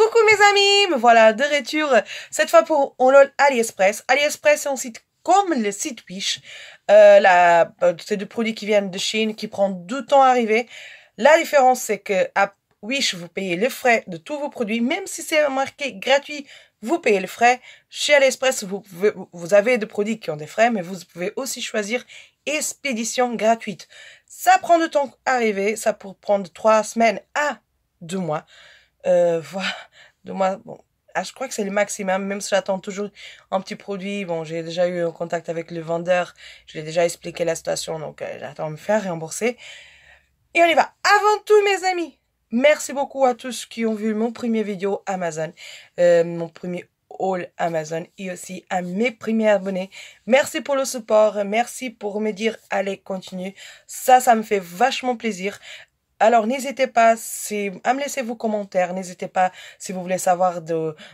Coucou mes amis, me voilà de retour, cette fois pour AliExpress. AliExpress est un site comme le site Wish. C'est des produits qui viennent de Chine, qui prennent du temps à arriver. La différence c'est que à Wish, vous payez les frais de tous vos produits, même si c'est marqué gratuit, vous payez les frais. Chez AliExpress, vous avez des produits qui ont des frais, mais vous pouvez aussi choisir expédition gratuite. Ça prend du temps à arriver, ça peut prendre 3 semaines à 2 mois. Voilà, 2 mois, bon, je crois que c'est le maximum, même si j'attends toujours un petit produit. Bon, j'ai déjà eu un contact avec le vendeur, je lui ai déjà expliqué la situation, donc j'attends de me faire rembourser. Et on y va. Avant tout, mes amis, merci beaucoup à tous qui ont vu mon premier vidéo Amazon, mon premier haul Amazon, et aussi à mes premiers abonnés. Merci pour le support, merci pour me dire allez, continue. Ça me fait vachement plaisir. Alors, n'hésitez pas à me laisser vos commentaires. N'hésitez pas, si vous voulez savoir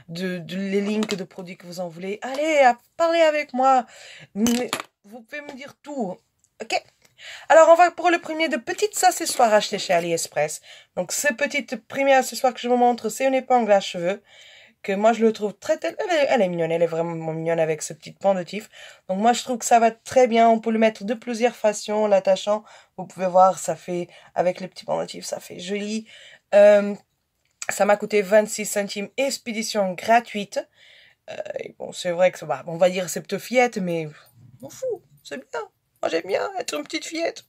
les links de produits que vous en voulez. Allez, parler avec moi. Vous pouvez me dire tout. Ok? Alors, on va pour le premier de petits accessoires achetés chez AliExpress. Donc, ce petit premier accessoire que je vous montre, c'est une épingle à cheveux. Que moi, je le trouve elle est mignonne. Elle est vraiment mignonne avec ce petit pendentif. Donc, moi, je trouve que ça va très bien. On peut le mettre de plusieurs façons, l'attachant. Vous pouvez voir, ça fait, avec le petit pendentif, ça fait joli. Ça m'a coûté 26 centimes, expédition gratuite. Et bon, c'est vrai que, on va dire c'est petite fillette, mais on m'en fout, c'est bien. Moi, j'aime bien être une petite fillette.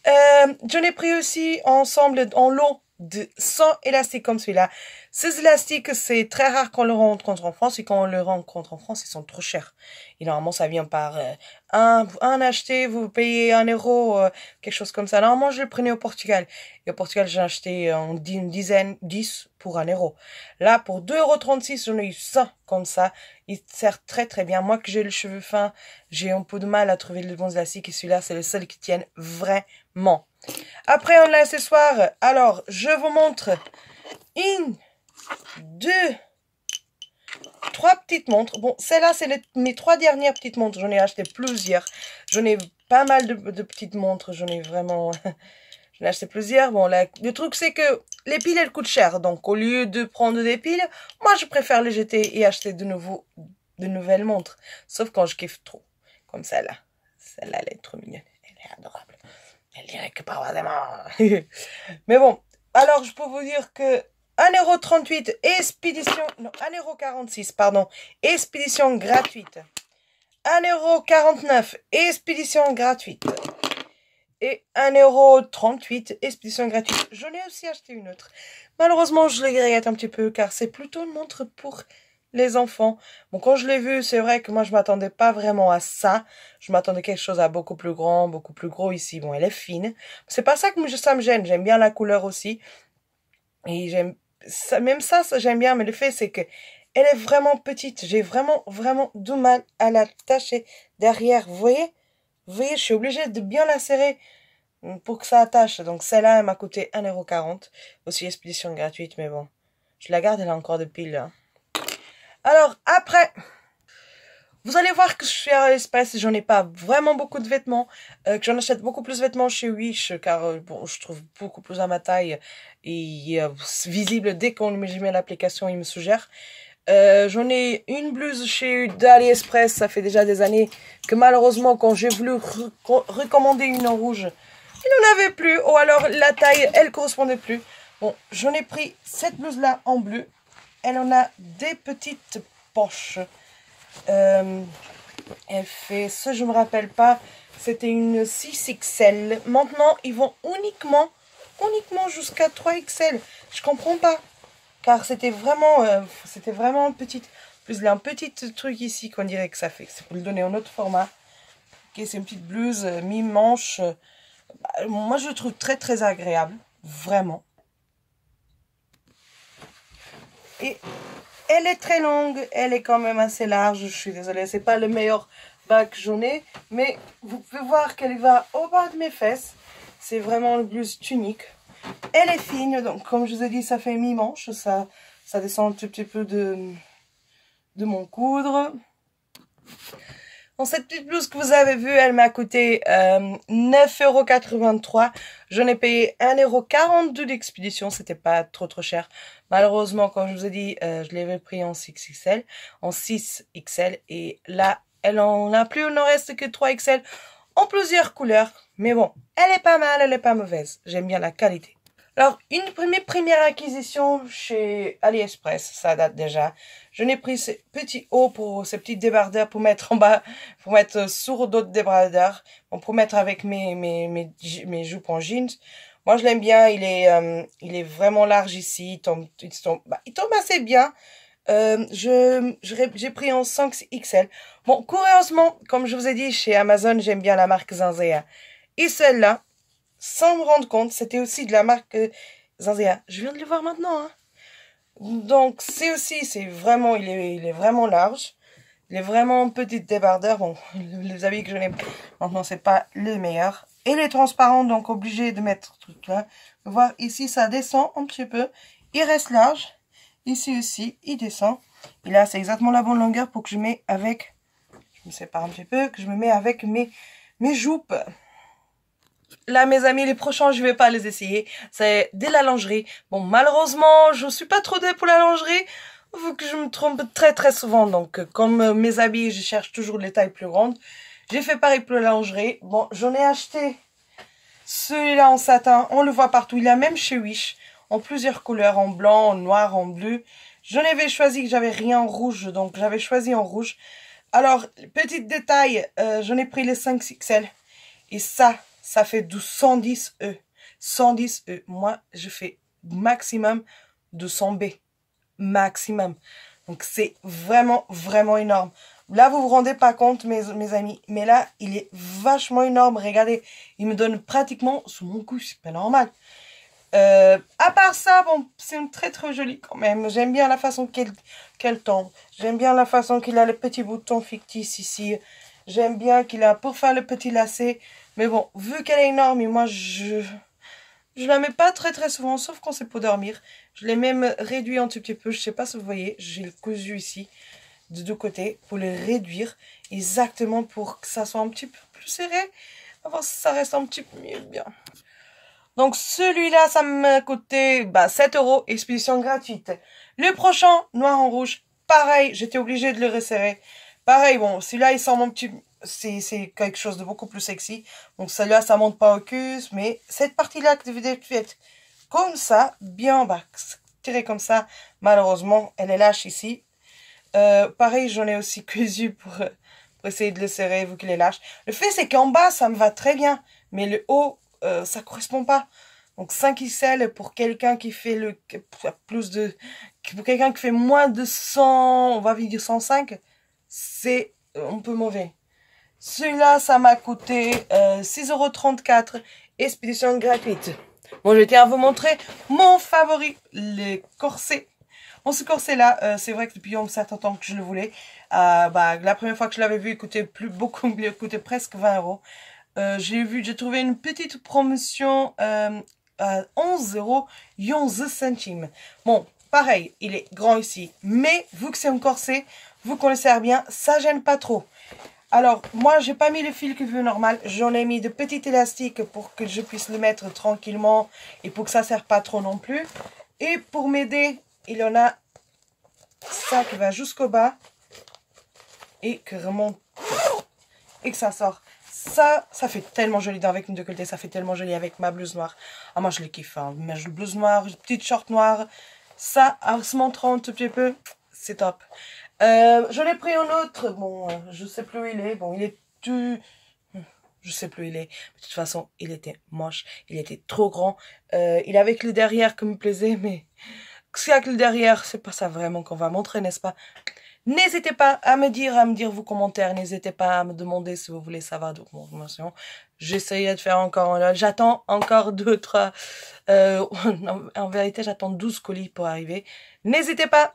J'en ai pris aussi ensemble en lot de 100 élastiques comme celui-là. Ces élastiques, c'est très rare qu'on le rencontre en France, et quand on le rencontre en France, ils sont trop chers. Et normalement, ça vient par un acheté, vous payez 1 euro, quelque chose comme ça. Normalement, je le prenais au Portugal. Et au Portugal, j'ai acheté une dizaine, 10 pour 1 euro. Là, pour 2,36 €, j'en ai eu 100 comme ça. Il sert très très bien. Moi, que j'ai le cheveu fin, j'ai un peu de mal à trouver le bon élastique, et celui-là, c'est le seul qui tienne vraiment. Après, on a l'accessoire. Alors, je vous montre 1, 2, 3 petites montres. Bon, celle-là, c'est mes 3 dernières petites montres. J'en ai acheté plusieurs. J'en ai pas mal de petites montres. J'en ai vraiment... J'en ai acheté plusieurs. Bon, le truc, c'est que les piles, elles coûtent cher. Donc, au lieu de prendre des piles, moi, je préfère les jeter et acheter de nouvelles montres. Sauf quand je kiffe trop. Comme celle-là. Celle-là, elle est trop mignonne. Elle est adorable. Elle dirait que pas vraiment. Mais bon, alors je peux vous dire que 1,38 €, expédition, non, 1,46 €, pardon, expédition gratuite. 1,49 €, expédition gratuite. Et 1,38 €, expédition gratuite. J'en ai aussi acheté une autre. Malheureusement, je les regrette un petit peu, car c'est plutôt une montre pour les enfants. Bon, quand je l'ai vu, c'est vrai que moi, je m'attendais pas vraiment à ça. Je m'attendais à quelque chose à beaucoup plus grand, beaucoup plus gros ici. Bon, elle est fine. C'est pas ça que ça me gêne. J'aime bien la couleur aussi. Et j'aime ça, même ça, j'aime bien. Mais le fait, c'est que elle est vraiment petite. J'ai vraiment du mal à l'attacher derrière. Vous voyez? Vous voyez, je suis obligée de bien la serrer pour que ça attache. Donc, celle-là, elle m'a coûté 1,40 €. Aussi, expédition gratuite, mais bon. Je la garde, elle a encore de piles, là. Alors, après, vous allez voir que je suis à l'espèce, j'en ai pas vraiment beaucoup de vêtements, que j'en achète beaucoup plus de vêtements chez Wish, car bon, je trouve beaucoup plus à ma taille, et visible dès qu'on met l'application, il me suggère. J'en ai une blouse chez AliExpress, ça fait déjà des années, que malheureusement, quand j'ai voulu recommander une en rouge, il n'en avait plus, ou alors la taille, elle correspondait plus. Bon, j'en ai pris cette blouse-là en bleu. Elle en a des petites poches. Elle fait, ça je me rappelle pas, c'était une 6XL. Maintenant, ils vont uniquement jusqu'à 3XL. Je comprends pas. Car c'était vraiment petite. En plus, il y a un petit truc ici qu'on dirait que ça fait. C'est pour lui donner un autre format. Ok, c'est une petite blouse mi-manche. Moi, je le trouve très très agréable. Vraiment. Et elle est très longue, elle est quand même assez large, je suis désolée, c'est pas le meilleur bas que j'en ai, mais vous pouvez voir qu'elle va au bas de mes fesses, c'est vraiment une blouse tunique. Elle est fine, donc comme je vous ai dit, ça fait mi-manche, ça descend un tout petit peu de mon coudre. Bon, cette petite blouse que vous avez vue, elle m'a coûté 9,83 €. J'en ai payé 1,42 € d'expédition, c'était pas trop cher. Malheureusement, comme je vous ai dit, je l'avais pris en 6XL, et là, elle en a plus, il n'en reste que 3XL en plusieurs couleurs. Mais bon, elle est pas mal, elle est pas mauvaise. J'aime bien la qualité. Alors, une première acquisition chez AliExpress, ça date déjà. Je n'ai pris ces petits hauts pour ces petits débardeurs pour mettre en bas, pour mettre sur d'autres débardeurs, bon, pour mettre avec mes jupes en jeans. Moi, je l'aime bien, il est vraiment large ici, il tombe assez bien. J'ai pris en 5XL. Bon, curieusement, comme je vous ai dit, chez Amazon, j'aime bien la marque Zinzea. Et celle-là, sans me rendre compte, c'était aussi de la marque Zinzea. Je viens de le voir maintenant, hein. Donc, c'est vraiment, il est vraiment large. Il est vraiment petit débardeur. Bon, les habits que je n'ai maintenant, c'est pas les meilleurs. Et il est transparent, donc obligé de mettre tout là. Vous voir ici, ça descend un petit peu. Il reste large. Ici aussi, il descend. Et là, c'est exactement la bonne longueur pour que je mets avec, je me sépare un petit peu, que je me mets avec mes jupes. Là, mes amis, les prochains, je vais pas les essayer. C'est de la lingerie. Bon, malheureusement, je suis pas trop douée pour la lingerie, vu que je me trompe très souvent. Donc, comme mes habits, je cherche toujours les tailles plus grandes. J'ai fait pareil pour la lingerie. Bon, j'en ai acheté celui-là en satin. On le voit partout. Il y a même chez Wish, en plusieurs couleurs, en blanc, en noir, en bleu. J'en avais choisi que j'avais rien en rouge, donc j'avais choisi en rouge. Alors, petit détail, j'en ai pris les 5XL. Et ça fait 110 E. 110 E. Moi, je fais maximum 200 B. Maximum. Donc, c'est vraiment énorme. Là, vous vous rendez pas compte, mes amis. Mais là, il est vachement énorme. Regardez, il me donne pratiquement sous mon cou. C'est pas normal. À part ça, bon, c'est une très jolie quand même. J'aime bien la façon qu'elle tombe. J'aime bien la façon qu'il a les petits boutons fictifs ici. J'aime bien qu'il a pour faire le petit lacet. Mais bon, vu qu'elle est énorme, et moi, je la mets pas très souvent, sauf quand c'est pour dormir. Je l'ai même réduit un tout petit peu. Je sais pas si vous voyez, j'ai le cousu ici, de deux côtés, pour le réduire. Exactement pour que ça soit un petit peu plus serré. Avant, ça reste un petit peu mieux bien. Donc, celui-là, ça m'a coûté 7 €, expédition gratuite. Le prochain, noir en rouge, pareil, j'étais obligée de le resserrer. Pareil, bon, celui-là, il semble un petit... C'est quelque chose de beaucoup plus sexy. Donc, celui-là, ça monte pas au cul. Mais cette partie-là que vous faites comme ça, bien tirée comme ça, malheureusement, elle est lâche ici. Pareil, j'en ai aussi cousu pour essayer de le serrer, vu qu'il est lâche. Le fait, c'est qu'en bas, ça me va très bien. Mais le haut, ça correspond pas. Donc 5XL pour quelqu'un qui fait pour quelqu'un qui fait moins de 100, on va dire 105, c'est un peu mauvais. Celui-là, ça m'a coûté 6,34 €, expédition gratuite. Bon, je tiens à vous montrer mon favori, les corsets. Bon, ce corset-là, c'est vrai que depuis un certain temps que je le voulais. La première fois que je l'avais vu, il coûtait il coûtait presque 20 €. J'ai trouvé une petite promotion à 11,11 €. Bon, pareil, il est grand ici. Mais, vu que c'est un corset, vu qu'on le serre bien, ça gêne pas trop. Alors, moi, j'ai pas mis le fil que je veux normal. J'en ai mis de petits élastiques pour que je puisse le mettre tranquillement et pour que ça ne serre pas trop non plus. Et pour m'aider, il y en a ça qui va jusqu'au bas et que remonte et que ça sort. Ça fait tellement joli avec une décolleté, ça fait tellement joli avec ma blouse noire. Ah, moi, je le kiffe, hein. Ma blouse noire, petite short noire. Ça, en se montrant un tout petit peu, c'est top. Je l'ai pris un autre, bon, je sais plus où il est, bon, il est tout... Je sais plus où il est, de toute façon, il était moche, il était trop grand, il avait que le derrière qui me plaisait, mais si avec le derrière, c'est pas ça vraiment qu'on va montrer, n'est-ce pas? N'hésitez pas à me dire vos commentaires, n'hésitez pas à me demander si vous voulez savoir d'autres informations. J'essayais de faire encore un... J'attends encore d'autres... en vérité, j'attends 12 colis pour arriver. N'hésitez pas,